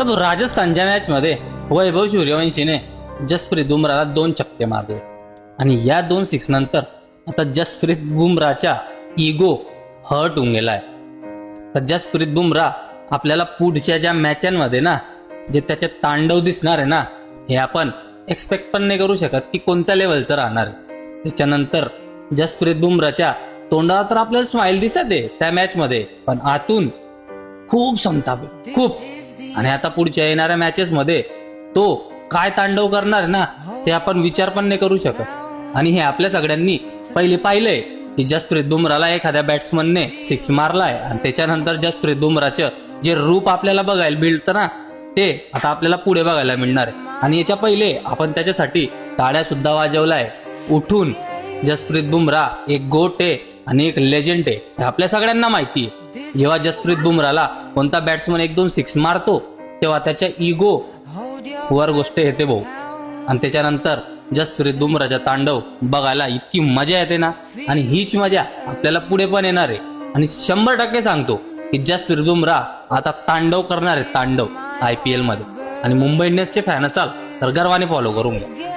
तर राजस्थानच्या मॅच मध्ये वैभव सूर्यवंशीने जसप्रीत बुमराला 2 छक्के मारले आणि या 2 सिक्स नंतर आता जसप्रीत बुमराचा इगो हर्ट होऊन गेलाय. तर जसप्रीत बुमरा आपल्याला पुढच्या ज्या मॅचांमध्ये ना जे त्याचे तांडव दिसणार आहे ना, हे आपण एक्सपेक्ट पण नाही करू शकत की कोणत्या लेवलचं राहणार आहे. त्याच्यानंतर जसप्रीत बुमराच्या तोंडाला तर आपल्याला स्माइल दिसत आहे त्या मॅच मध्ये, पण आतून खूप संताप आहे, खूप. आणि आता पुढच्या येणाऱ्या मॅचेस मध्ये तो काय तांडव करणार ना ते आपण विचार पण नाही करू शकत. आणि हे आपल्या सगळ्यांनी पहिले पाहिलंय की जसप्रीत बुमराला एखाद्या बॅट्समनने सिक्स मारलाय आणि त्याच्यानंतर जसप्रीत बुमराचं जे रूप आपल्याला बघायला मिळतं ना ते आता आपल्याला पुढे बघायला मिळणार आहे. आणि याच्या पहिले आपण त्याच्यासाठी टाळ्या सुद्धा वाजवलाय. उठून जसप्रीत बुमरा एक गोट आहे आणि एक लेजंड आहे हे आपल्या सगळ्यांना माहिती आहे. जेव्हा जसप्रीत बुमराला कोणता बॅट्समन 1-2 सिक्स मारतो तेव्हा त्याच्या इगो वर गोष्ट येते भाऊ. आणि त्याच्यानंतर जसप्रीत बुमराचा तांडव बघायला इतकी मजा येते ना, आणि हीच मजा आपल्याला पुढे पण येणार आहे. आणि 100% सांगतो की जसप्रीत बुमरा आता तांडव करणार आहे, तांडव IPL मध्ये. आणि मुंबई इंडियन्सचे फॅन असाल तर गर्वाने फॉलो करून घ्या.